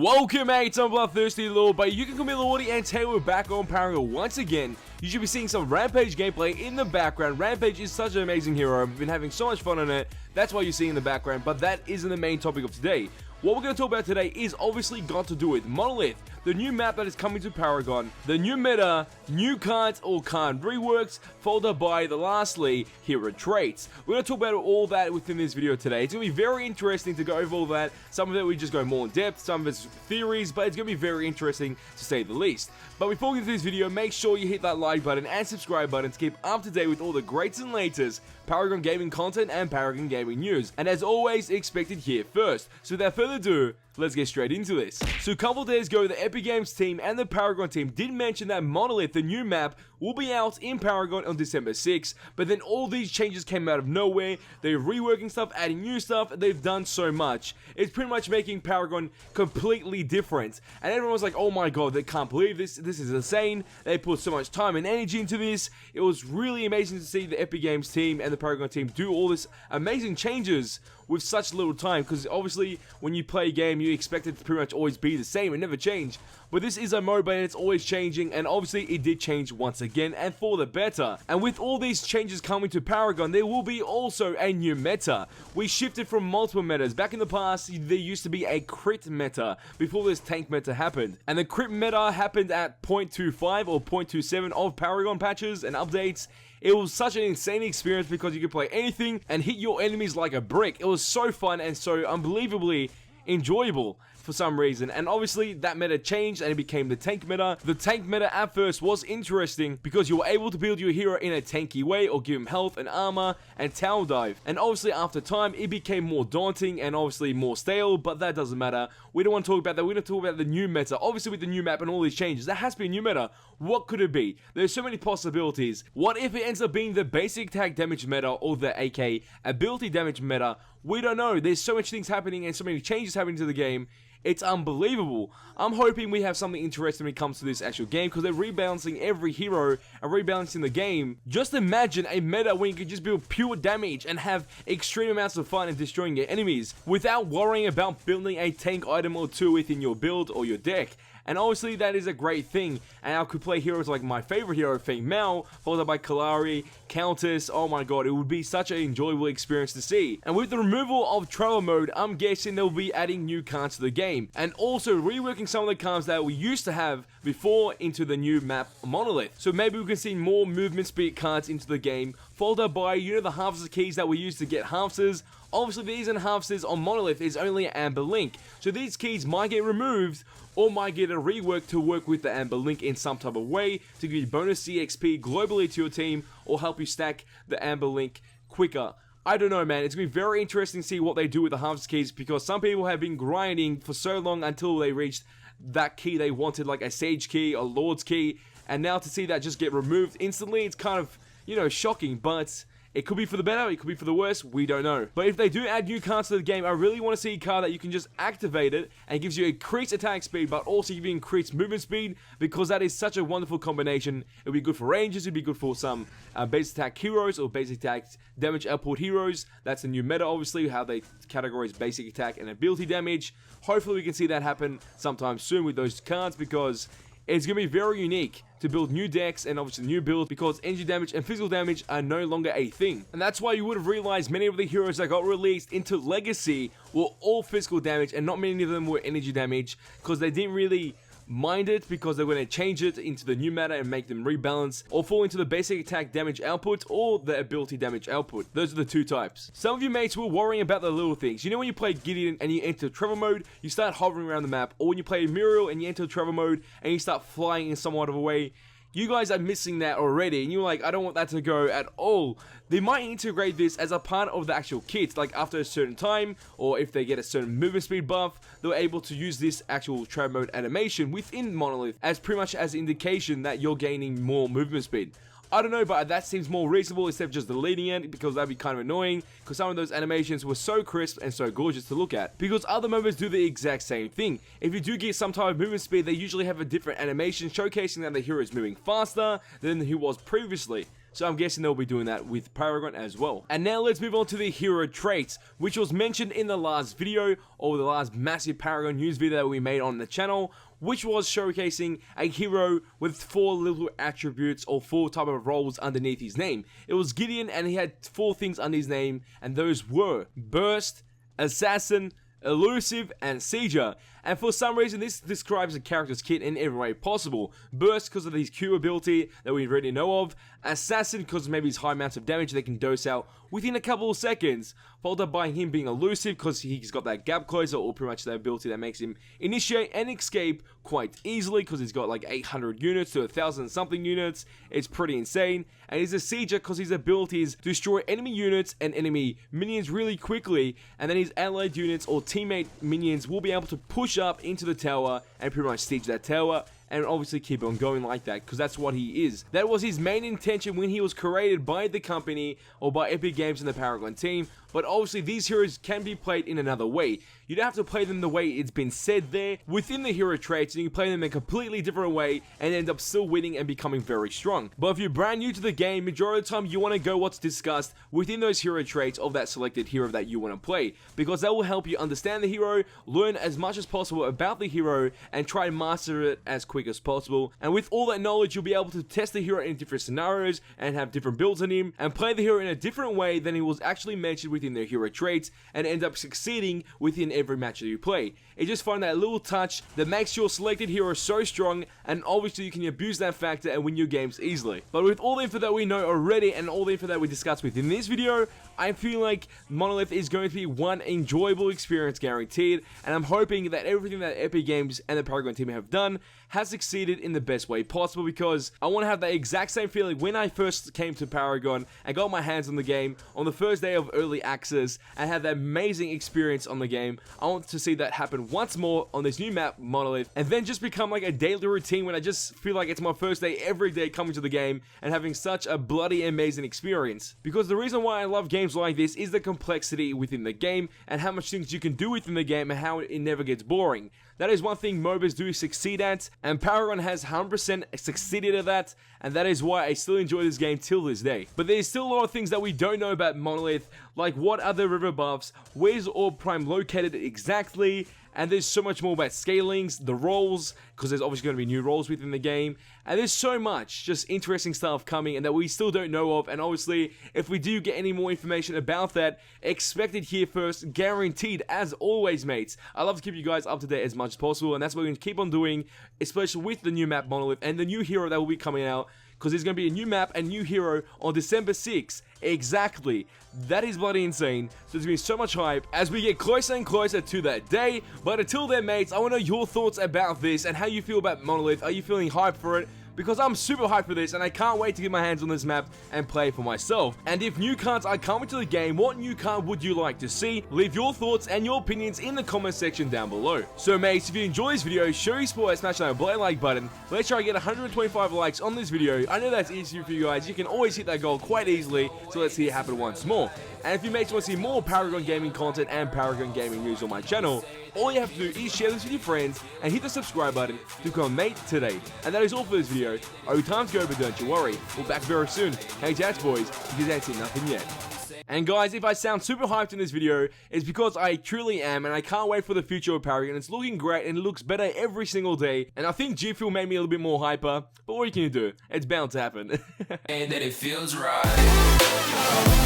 Welcome, mates. I'm Bloodthirsty Lord, but you can call me Lordy, and today we're back on Paragon once again. You should be seeing some Rampage gameplay in the background. Rampage is such an amazing hero. I've been having so much fun on it. That's why you're seeing in the background, but that isn't the main topic of today. What we're going to talk about today is obviously got to do with Monolith, the new map that is coming to Paragon, the new meta, new cards or card reworks, followed by the lastly, hero traits. We're going to talk about all that within this video today. It's going to be very interesting to go over all that. Some of it we just go more in depth, some of it's theories, but it's going to be very interesting to say the least. But before we get to this video, make sure you hit that like button and subscribe button to keep up to date with all the greats and latest Paragon Gaming content and Paragon Gaming news. And as always, expected here first. So without further ado, let's get straight into this. So a couple of days ago, the Epic Games team and the Paragon team did mention that Monolith, the new map, will be out in Paragon on December 6th, but then all these changes came out of nowhere. They're reworking stuff, adding new stuff, they've done so much. It's pretty much making Paragon completely different. And everyone was like, oh my god, they can't believe this is insane. They put so much time and energy into this. It was really amazing to see the Epic Games team and the Paragon team do all this amazing changes with such little time, because obviously when you play a game you expect it to pretty much always be the same and never change, but this is a MOBA and it's always changing, and obviously it did change once again and for the better. And with all these changes coming to Paragon, there will be also a new meta. We shifted from multiple metas. Back in the past there used to be a crit meta before this tank meta happened, and the crit meta happened at 0.25 or 0.27 of Paragon patches and updates. It was such an insane experience because you could play anything and hit your enemies like a brick. It was so fun and so unbelievably enjoyable for some reason, and obviously that meta changed and it became the tank meta. The tank meta at first was interesting because you were able to build your hero in a tanky way or give him health and armor and tower dive, and obviously after time it became more daunting and obviously more stale, but that doesn't matter. We don't want to talk about that. We're going to talk about the new meta. Obviously with the new map and all these changes, there has to be a new meta. What could it be? There's so many possibilities. What if it ends up being the basic attack damage meta or the AK ability damage meta? We don't know. There's so much things happening and so many changes happening to the game. It's unbelievable. I'm hoping we have something interesting when it comes to this actual game, because they're rebalancing every hero and rebalancing the game. Just imagine a meta where you can just build pure damage and have extreme amounts of fun in destroying your enemies without worrying about building a tank item or two within your build or your deck. And obviously that is a great thing, and I could play heroes like my favorite hero, Feng Mao, followed up by Kallari, Countess. Oh my god, it would be such an enjoyable experience to see. And with the removal of travel mode, I'm guessing they'll be adding new cards to the game, and also reworking some of the cards that we used to have before into the new map Monolith. So maybe we can see more movement speed cards into the game, followed up by, you know, the harvester keys that we used to get harvesters. Obviously these and harvesters on Monolith is only Amber Link, so these keys might get removed or might get a rework to work with the Amber Link in some type of way to give you bonus CXP globally to your team or help you stack the Amber Link quicker. I don't know, man. It's going to be very interesting to see what they do with the harvest keys, because some people have been grinding for so long until they reached that key they wanted, like a Sage key, a Lord's key, and now to see that just get removed instantly, it's kind of, you know, shocking, but it could be for the better, it could be for the worse, we don't know. But if they do add new cards to the game, I really want to see a card that you can just activate it and gives you increased attack speed, but also give you increased movement speed, because that is such a wonderful combination. It'll be good for rangers, it'll be good for some base attack heroes or basic attack damage output heroes. That's the new meta, obviously, how they categorize basic attack and ability damage. Hopefully we can see that happen sometime soon with those cards, because it's going to be very unique to build new decks and obviously new builds, because energy damage and physical damage are no longer a thing. And that's why you would have realized many of the heroes that got released into Legacy were all physical damage and not many of them were energy damage, because they didn't really mind it, because they're going to change it into the new meta and make them rebalance or fall into the basic attack damage output or the ability damage output. Those are the two types. Some of you mates were worrying about the little things. You know, when you play Gideon and you enter travel mode, you start hovering around the map, or when you play Muriel and you enter travel mode and you start flying in somewhat of a way. You guys are missing that already, and you're like, I don't want that to go at all. They might integrate this as a part of the actual kit, like after a certain time, or if they get a certain movement speed buff, they're able to use this actual travel mode animation within Monolith as pretty much as an indication that you're gaining more movement speed. I don't know, but that seems more reasonable instead of just deleting it, because that'd be kind of annoying, because some of those animations were so crisp and so gorgeous to look at. Because other MOBAs do the exact same thing. If you do get some type of movement speed, they usually have a different animation showcasing that the hero is moving faster than he was previously. so I'm guessing they'll be doing that with Paragon as well. And now let's move on to the hero traits, which was mentioned in the last video, or the last massive Paragon news video that we made on the channel, which was showcasing a hero with 4 little attributes or 4 type of roles underneath his name. It was Gideon, and he had 4 things under his name, and those were Burst, Assassin, Elusive, and Sieger. And for some reason, this describes the character's kit in every way possible. Burst because of his Q ability that we already know of. Assassin because maybe his high amounts of damage they can dose out within a couple of seconds. Followed up by him being Elusive because he's got that gap closer, or pretty much that ability that makes him initiate and escape quite easily because he's got like 800 units to 1,000 something units. It's pretty insane. And he's a Sieger because his ability is to destroy enemy units and enemy minions really quickly, and then his allied units or teammate minions will be able to push up into the tower and pretty much siege that tower, and obviously keep on going like that, because that's what he is. That was his main intention when he was created by the company, or by Epic Games and the Paragon team. But obviously these heroes can be played in another way. You don't have to play them the way it's been said there within the hero traits, and you can play them in a completely different way and end up still winning and becoming very strong. But if you're brand new to the game, majority of the time you want to go what's discussed within those hero traits of that selected hero that you want to play, because that will help you understand the hero, learn as much as possible about the hero, and try and master it as quick as possible. And with all that knowledge, you'll be able to test the hero in different scenarios and have different builds on him, and play the hero in a different way than he was actually mentioned within their hero traits, and end up succeeding within every match that you play. It's just find that little touch that makes your selected hero so strong, and obviously you can abuse that factor and win your games easily. But with all the info that we know already and all the info that we discussed within this video, I feel like Monolith is going to be one enjoyable experience guaranteed, and I'm hoping that everything that Epic Games and the Paragon team have done has succeeded in the best way possible, because I want to have that exact same feeling when I first came to Paragon and got my hands on the game on the first day of early access and had that amazing experience on the game. I want to see that happen once more on this new map, Monolith, and then just become like a daily routine when I just feel like it's my first day every day coming to the game and having such a bloody amazing experience. Because the reason why I love games like this is the complexity within the game and how much things you can do within the game and how it never gets boring. That is one thing MOBAs do succeed at, and Paragon has 100% succeeded at that, and that is why I still enjoy this game till this day. But there's still a lot of things that we don't know about Monolith, like what are the river buffs, where's Orb Prime located exactly, and there's so much more about scalings, the roles, because there's obviously going to be new roles within the game, and there's so much just interesting stuff coming and that we still don't know of. And obviously if we do get any more information about that, expect it here first, guaranteed, as always mates. I love to keep you guys up to date as much as possible, and that's what we're going to keep on doing, especially with the new map Monolith and the new hero that will be coming out, because there's going to be a new map and new hero on December 6th. Exactly. That is bloody insane. So there's going to be so much hype as we get closer and closer to that day. But until then, mates, I want to know your thoughts about this and how you feel about Monolith. Are you feeling hyped for it? Because I'm super hyped for this, and I can't wait to get my hands on this map and play for myself. And if new cards are coming to the game, what new card would you like to see? Leave your thoughts and your opinions in the comment section down below. So mates, if you enjoy this video, show your support by smashing that bloody like button. Let's try to get 125 likes on this video. I know that's easy for you guys. You can always hit that goal quite easily, so let's see it happen once more. And if you mates want to see more Paragon Gaming content and Paragon Gaming news on my channel, all you have to do is share this with your friends and hit the subscribe button to become a mate today. And that is all for this video. Time's go, but don't you worry, we're back very soon. Hey Jats boys, because that's it, nothing yet. And guys, if I sound super hyped in this video, it's because I truly am, and I can't wait for the future of Paragon. It's looking great and it looks better every single day, and I think G Fuel made me a little bit more hyper, but what can you do? It's bound to happen. And that it feels right.